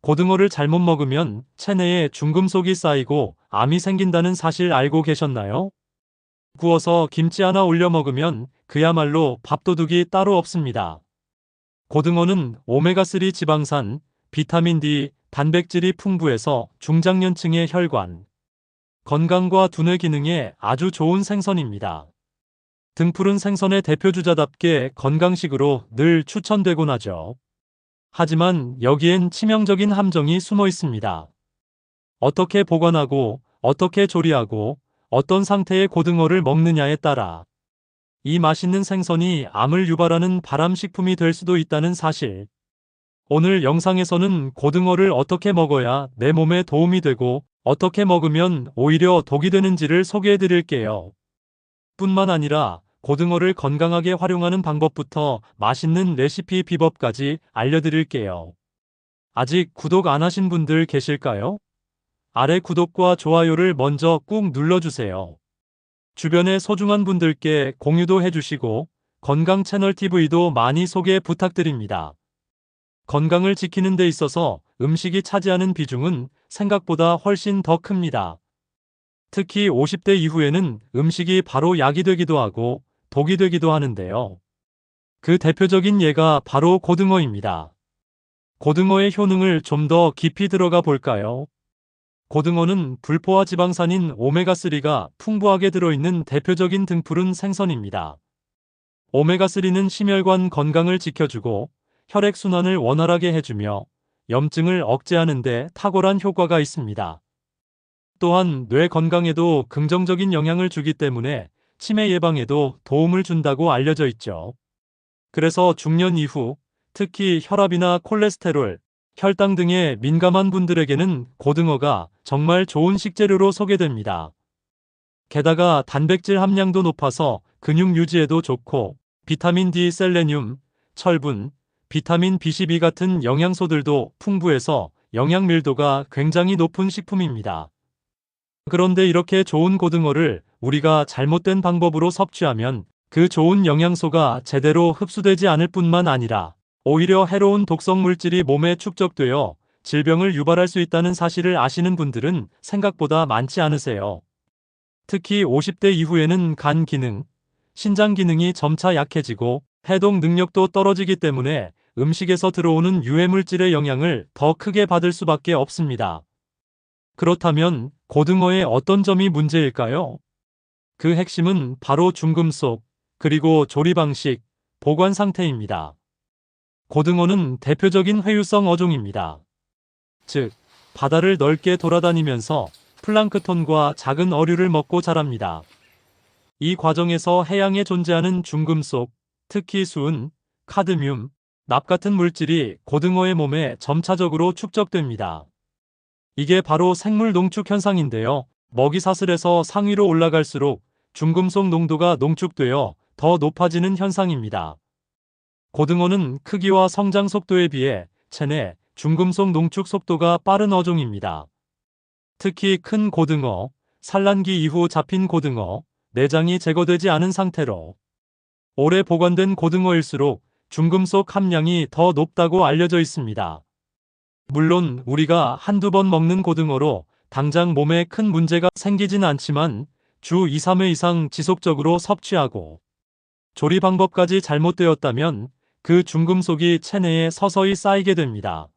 고등어를 잘못 먹으면 체내에 중금속이 쌓이고 암이 생긴다는 사실 알고 계셨나요? 구워서 김치 하나 올려 먹으면 그야말로 밥도둑이 따로 없습니다. 고등어는 오메가3 지방산, 비타민 D, 단백질이 풍부해서 중장년층의 혈관, 건강과 두뇌 기능에 아주 좋은 생선입니다. 등푸른 생선의 대표주자답게 건강식으로 늘 추천되곤 하죠. 하지만 여기엔 치명적인 함정이 숨어 있습니다. 어떻게 보관하고, 어떻게 조리하고, 어떤 상태의 고등어를 먹느냐에 따라 이 맛있는 생선이 암을 유발하는 발암식품이 될 수도 있다는 사실. 오늘 영상에서는 고등어를 어떻게 먹어야 내 몸에 도움이 되고 어떻게 먹으면 오히려 독이 되는지를 소개해 드릴게요. 뿐만 아니라 고등어를 건강하게 활용하는 방법부터 맛있는 레시피 비법까지 알려드릴게요. 아직 구독 안 하신 분들 계실까요? 아래 구독과 좋아요를 먼저 꾹 눌러주세요. 주변의 소중한 분들께 공유도 해주시고 건강 채널 TV도 많이 소개 부탁드립니다. 건강을 지키는 데 있어서 음식이 차지하는 비중은 생각보다 훨씬 더 큽니다. 특히 50대 이후에는 음식이 바로 약이 되기도 하고 독이 되기도 하는데요. 그 대표적인 예가 바로 고등어입니다. 고등어의 효능을 좀 더 깊이 들어가 볼까요? 고등어는 불포화 지방산인 오메가3가 풍부하게 들어있는 대표적인 등푸른 생선입니다. 오메가3는 심혈관 건강을 지켜주고 혈액순환을 원활하게 해주며 염증을 억제하는 데 탁월한 효과가 있습니다. 또한 뇌 건강에도 긍정적인 영향을 주기 때문에 치매 예방에도 도움을 준다고 알려져 있죠. 그래서 중년 이후 특히 혈압이나 콜레스테롤, 혈당 등에 민감한 분들에게는 고등어가 정말 좋은 식재료로 소개됩니다. 게다가 단백질 함량도 높아서 근육 유지에도 좋고 비타민 D, 셀레늄, 철분, 비타민 B12 같은 영양소들도 풍부해서 영양 밀도가 굉장히 높은 식품입니다. 그런데 이렇게 좋은 고등어를 우리가 잘못된 방법으로 섭취하면 그 좋은 영양소가 제대로 흡수되지 않을 뿐만 아니라 오히려 해로운 독성 물질이 몸에 축적되어 질병을 유발할 수 있다는 사실을 아시는 분들은 생각보다 많지 않으세요. 특히 50대 이후에는 간 기능, 신장 기능이 점차 약해지고 해독 능력도 떨어지기 때문에 음식에서 들어오는 유해물질의 영향을 더 크게 받을 수밖에 없습니다. 그렇다면 고등어의 어떤 점이 문제일까요? 그 핵심은 바로 중금속, 그리고 조리 방식, 보관 상태입니다. 고등어는 대표적인 회유성 어종입니다. 즉, 바다를 넓게 돌아다니면서 플랑크톤과 작은 어류를 먹고 자랍니다. 이 과정에서 해양에 존재하는 중금속, 특히 수은, 카드뮴, 납 같은 물질이 고등어의 몸에 점차적으로 축적됩니다. 이게 바로 생물 농축 현상인데요. 먹이 사슬에서 상위로 올라갈수록 중금속 농도가 농축되어 더 높아지는 현상입니다. 고등어는 크기와 성장 속도에 비해 체내 중금속 농축 속도가 빠른 어종입니다. 특히 큰 고등어, 산란기 이후 잡힌 고등어, 내장이 제거되지 않은 상태로 오래 보관된 고등어일수록 중금속 함량이 더 높다고 알려져 있습니다. 물론 우리가 한두 번 먹는 고등어로 당장 몸에 큰 문제가 생기진 않지만 주 2, 3회 이상 지속적으로 섭취하고 조리 방법까지 잘못되었다면 그 중금속이 체내에 서서히 쌓이게 됩니다.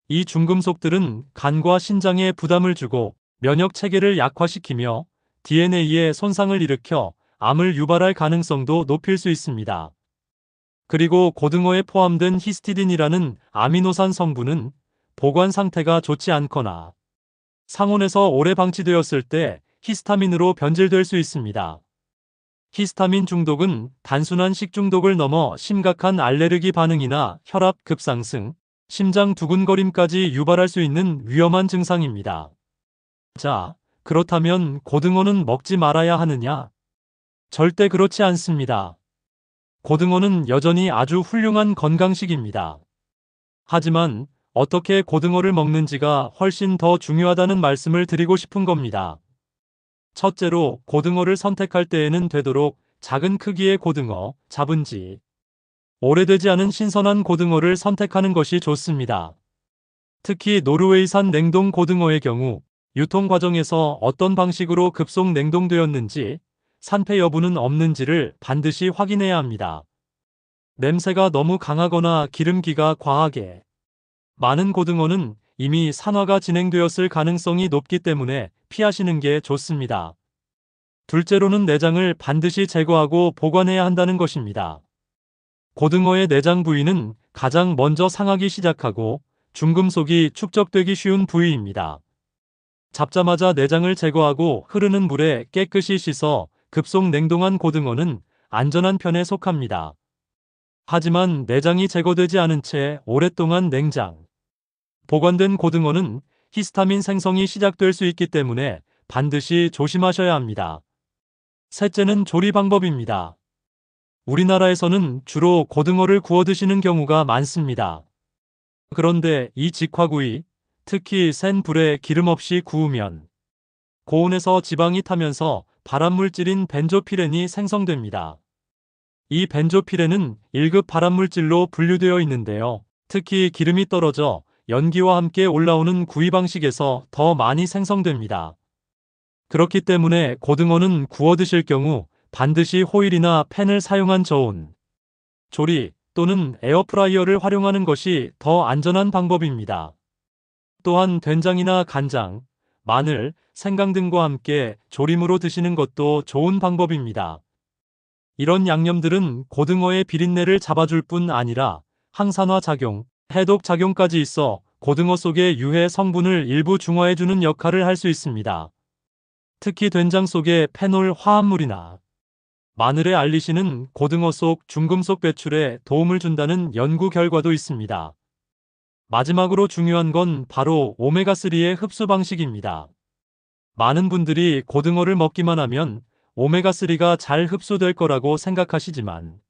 이 중금속들은 간과 신장에 부담을 주고 면역 체계를 약화시키며 DNA에 손상을 일으켜 암을 유발할 가능성도 높일 수 있습니다. 그리고 고등어에 포함된 히스티딘이라는 아미노산 성분은 보관 상태가 좋지 않거나 상온에서 오래 방치되었을 때 히스타민으로 변질될 수 있습니다. 히스타민 중독은 단순한 식중독을 넘어 심각한 알레르기 반응이나 혈압 급상승, 심장 두근거림까지 유발할 수 있는 위험한 증상입니다. 자, 그렇다면 고등어는 먹지 말아야 하느냐? 절대 그렇지 않습니다. 고등어는 여전히 아주 훌륭한 건강식입니다. 하지만 어떻게 고등어를 먹는지가 훨씬 더 중요하다는 말씀을 드리고 싶은 겁니다. 첫째로 고등어를 선택할 때에는 되도록 작은 크기의 고등어, 잡은지 오래되지 않은 신선한 고등어를 선택하는 것이 좋습니다. 특히 노르웨이산 냉동 고등어의 경우 유통 과정에서 어떤 방식으로 급속 냉동되었는지 산패 여부는 없는지를 반드시 확인해야 합니다. 냄새가 너무 강하거나 기름기가 과하게 많은 고등어는 이미 산화가 진행되었을 가능성이 높기 때문에 피하시는 게 좋습니다. 둘째로는 내장을 반드시 제거하고 보관해야 한다는 것입니다. 고등어의 내장 부위는 가장 먼저 상하기 시작하고 중금속이 축적되기 쉬운 부위입니다. 잡자마자 내장을 제거하고 흐르는 물에 깨끗이 씻어 급속 냉동한 고등어는 안전한 편에 속합니다. 하지만 내장이 제거되지 않은 채 오랫동안 냉장, 보관된 고등어는 히스타민 생성이 시작될 수 있기 때문에 반드시 조심하셔야 합니다. 셋째는 조리 방법입니다. 우리나라에서는 주로 고등어를 구워 드시는 경우가 많습니다. 그런데 이 직화구이, 특히 센 불에 기름 없이 구우면 고온에서 지방이 타면서 발암물질인 벤조피렌이 생성됩니다. 이 벤조피렌은 1급 발암물질로 분류되어 있는데요. 특히 기름이 떨어져 연기와 함께 올라오는 구이 방식에서 더 많이 생성됩니다. 그렇기 때문에 고등어는 구워 드실 경우 반드시 호일이나 팬을 사용한 저온 조리 또는 에어프라이어를 활용하는 것이 더 안전한 방법입니다. 또한 된장이나 간장, 마늘, 생강 등과 함께 조림으로 드시는 것도 좋은 방법입니다. 이런 양념들은 고등어의 비린내를 잡아줄 뿐 아니라 항산화 작용, 해독 작용까지 있어 고등어 속의 유해 성분을 일부 중화해주는 역할을 할 수 있습니다. 특히 된장 속의 페놀 화합물이나 마늘의 알리신은 고등어 속 중금속 배출에 도움을 준다는 연구 결과도 있습니다. 마지막으로 중요한 건 바로 오메가3의 흡수 방식입니다. 많은 분들이 고등어를 먹기만 하면 오메가3가 잘 흡수될 거라고 생각하시지만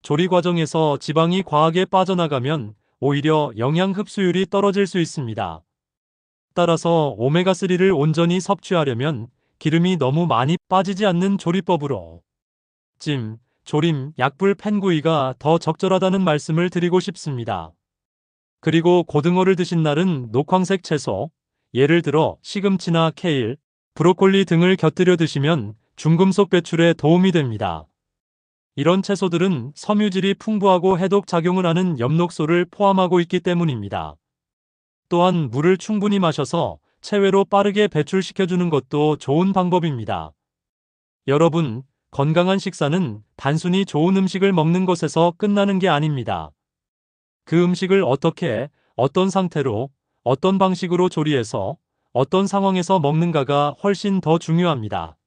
조리 과정에서 지방이 과하게 빠져나가면 오히려 영양 흡수율이 떨어질 수 있습니다. 따라서 오메가3를 온전히 섭취하려면 기름이 너무 많이 빠지지 않는 조리법으로 찜, 조림, 약불 팬구이가 더 적절하다는 말씀을 드리고 싶습니다. 그리고 고등어를 드신 날은 녹황색 채소, 예를 들어 시금치나 케일, 브로콜리 등을 곁들여 드시면 중금속 배출에 도움이 됩니다. 이런 채소들은 섬유질이 풍부하고 해독 작용을 하는 엽록소를 포함하고 있기 때문입니다. 또한 물을 충분히 마셔서 체외로 빠르게 배출시켜주는 것도 좋은 방법입니다. 여러분, 건강한 식사는 단순히 좋은 음식을 먹는 것에서 끝나는 게 아닙니다. 그 음식을 어떻게, 어떤 상태로, 어떤 방식으로 조리해서, 어떤 상황에서 먹는가가 훨씬 더 중요합니다.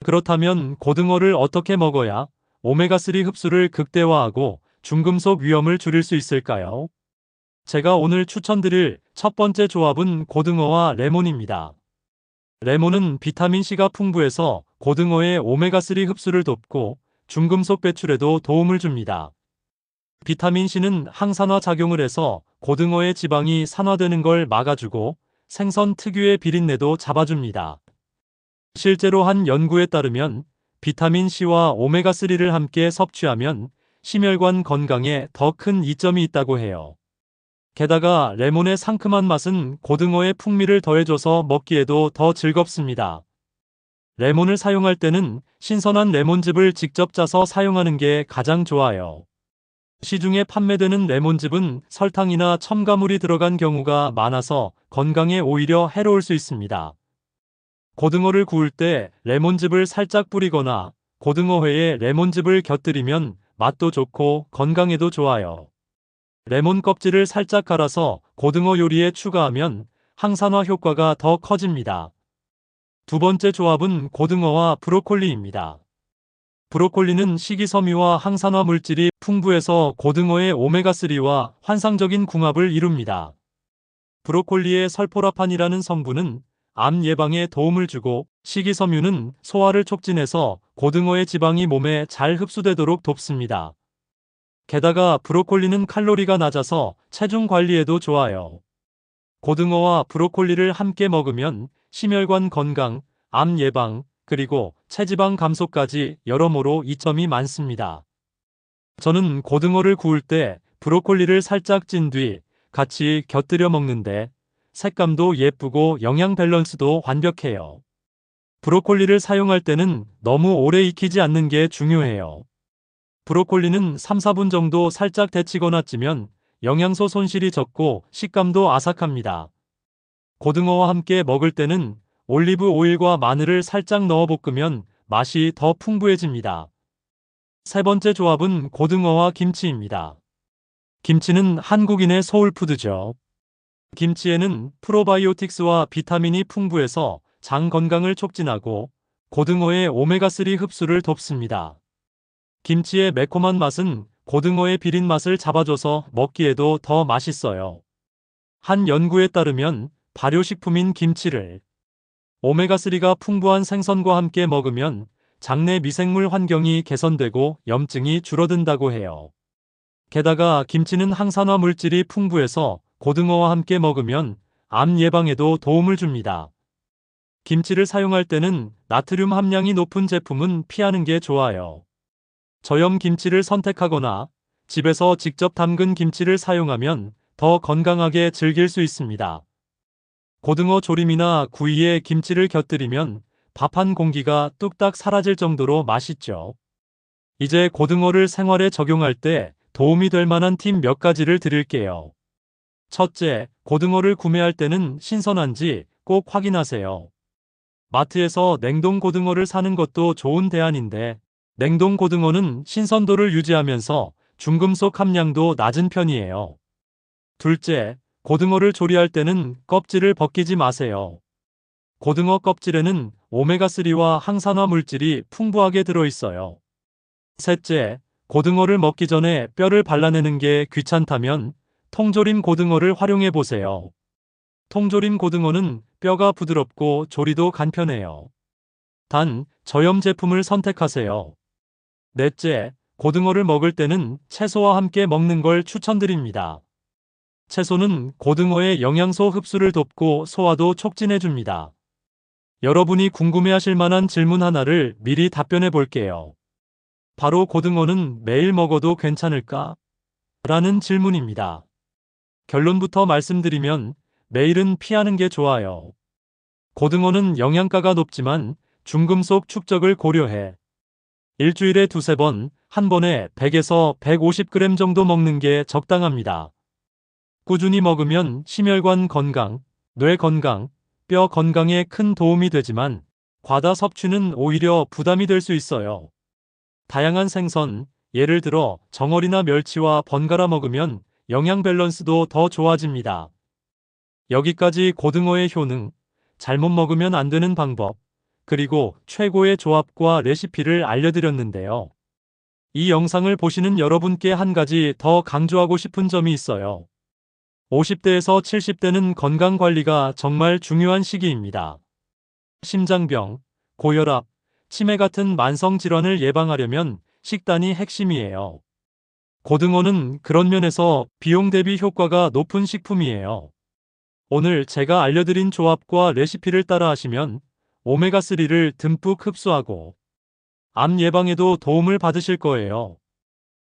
그렇다면 고등어를 어떻게 먹어야 오메가3 흡수를 극대화하고 중금속 위험을 줄일 수 있을까요? 제가 오늘 추천드릴 첫 번째 조합은 고등어와 레몬입니다. 레몬은 비타민C가 풍부해서 고등어의 오메가3 흡수를 돕고 중금속 배출에도 도움을 줍니다. 비타민C는 항산화 작용을 해서 고등어의 지방이 산화되는 걸 막아주고 생선 특유의 비린내도 잡아줍니다. 실제로 한 연구에 따르면 비타민C와 오메가3를 함께 섭취하면 심혈관 건강에 더 큰 이점이 있다고 해요. 게다가 레몬의 상큼한 맛은 고등어의 풍미를 더해줘서 먹기에도 더 즐겁습니다. 레몬을 사용할 때는 신선한 레몬즙을 직접 짜서 사용하는 게 가장 좋아요. 시중에 판매되는 레몬즙은 설탕이나 첨가물이 들어간 경우가 많아서 건강에 오히려 해로울 수 있습니다. 고등어를 구울 때 레몬즙을 살짝 뿌리거나 고등어회에 레몬즙을 곁들이면 맛도 좋고 건강에도 좋아요. 레몬 껍질을 살짝 갈아서 고등어 요리에 추가하면 항산화 효과가 더 커집니다. 두 번째 조합은 고등어와 브로콜리입니다. 브로콜리는 식이섬유와 항산화 물질이 풍부해서 고등어의 오메가3와 환상적인 궁합을 이룹니다. 브로콜리의 설포라판이라는 성분은 암 예방에 도움을 주고 식이섬유는 소화를 촉진해서 고등어의 지방이 몸에 잘 흡수되도록 돕습니다. 게다가 브로콜리는 칼로리가 낮아서 체중 관리에도 좋아요. 고등어와 브로콜리를 함께 먹으면 심혈관 건강, 암 예방, 그리고 체지방 감소까지 여러모로 이점이 많습니다. 저는 고등어를 구울 때 브로콜리를 살짝 찐 뒤 같이 곁들여 먹는데 색감도 예쁘고 영양 밸런스도 완벽해요. 브로콜리를 사용할 때는 너무 오래 익히지 않는 게 중요해요. 브로콜리는 3, 4분 정도 살짝 데치거나 찌면 영양소 손실이 적고 식감도 아삭합니다. 고등어와 함께 먹을 때는 올리브 오일과 마늘을 살짝 넣어 볶으면 맛이 더 풍부해집니다. 세 번째 조합은 고등어와 김치입니다. 김치는 한국인의 소울푸드죠. 김치에는 프로바이오틱스와 비타민이 풍부해서 장 건강을 촉진하고 고등어의 오메가3 흡수를 돕습니다. 김치의 매콤한 맛은 고등어의 비린 맛을 잡아줘서 먹기에도 더 맛있어요. 한 연구에 따르면 발효식품인 김치를 오메가3가 풍부한 생선과 함께 먹으면 장내 미생물 환경이 개선되고 염증이 줄어든다고 해요. 게다가 김치는 항산화 물질이 풍부해서 고등어와 함께 먹으면 암 예방에도 도움을 줍니다. 김치를 사용할 때는 나트륨 함량이 높은 제품은 피하는 게 좋아요. 저염 김치를 선택하거나 집에서 직접 담근 김치를 사용하면 더 건강하게 즐길 수 있습니다. 고등어 조림이나 구이에 김치를 곁들이면 밥 한 공기가 뚝딱 사라질 정도로 맛있죠. 이제 고등어를 생활에 적용할 때 도움이 될 만한 팁 몇 가지를 드릴게요. 첫째, 고등어를 구매할 때는 신선한지 꼭 확인하세요. 마트에서 냉동 고등어를 사는 것도 좋은 대안인데, 냉동 고등어는 신선도를 유지하면서 중금속 함량도 낮은 편이에요. 둘째, 고등어를 조리할 때는 껍질을 벗기지 마세요. 고등어 껍질에는 오메가3와 항산화 물질이 풍부하게 들어있어요. 셋째, 고등어를 먹기 전에 뼈를 발라내는 게 귀찮다면 통조림 고등어를 활용해 보세요. 통조림 고등어는 뼈가 부드럽고 조리도 간편해요. 단, 저염 제품을 선택하세요. 넷째, 고등어를 먹을 때는 채소와 함께 먹는 걸 추천드립니다. 채소는 고등어의 영양소 흡수를 돕고 소화도 촉진해 줍니다. 여러분이 궁금해하실 만한 질문 하나를 미리 답변해 볼게요. 바로 고등어는 매일 먹어도 괜찮을까? 라는 질문입니다. 결론부터 말씀드리면 매일은 피하는 게 좋아요. 고등어는 영양가가 높지만 중금속 축적을 고려해 일주일에 두세 번, 한 번에 100에서 150g 정도 먹는 게 적당합니다. 꾸준히 먹으면 심혈관 건강, 뇌 건강, 뼈 건강에 큰 도움이 되지만 과다 섭취는 오히려 부담이 될 수 있어요. 다양한 생선, 예를 들어 정어리나 멸치와 번갈아 먹으면 영양 밸런스도 더 좋아집니다. 여기까지 고등어의 효능, 잘못 먹으면 안 되는 방법, 그리고 최고의 조합과 레시피를 알려드렸는데요. 이 영상을 보시는 여러분께 한 가지 더 강조하고 싶은 점이 있어요. 50대에서 70대는 건강관리가 정말 중요한 시기입니다. 심장병, 고혈압, 치매 같은 만성질환을 예방하려면 식단이 핵심이에요. 고등어는 그런 면에서 비용 대비 효과가 높은 식품이에요. 오늘 제가 알려드린 조합과 레시피를 따라 하시면 오메가3를 듬뿍 흡수하고 암 예방에도 도움을 받으실 거예요.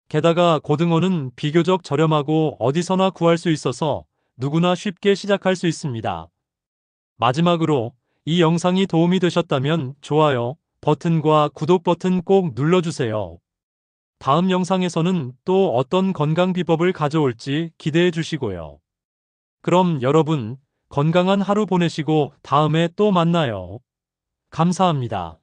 게다가 고등어는 비교적 저렴하고 어디서나 구할 수 있어서 누구나 쉽게 시작할 수 있습니다. 마지막으로 이 영상이 도움이 되셨다면 좋아요 버튼과 구독 버튼 꼭 눌러주세요. 다음 영상에서는 또 어떤 건강 비법을 가져올지 기대해 주시고요. 그럼 여러분 건강한 하루 보내시고 다음에 또 만나요. 감사합니다.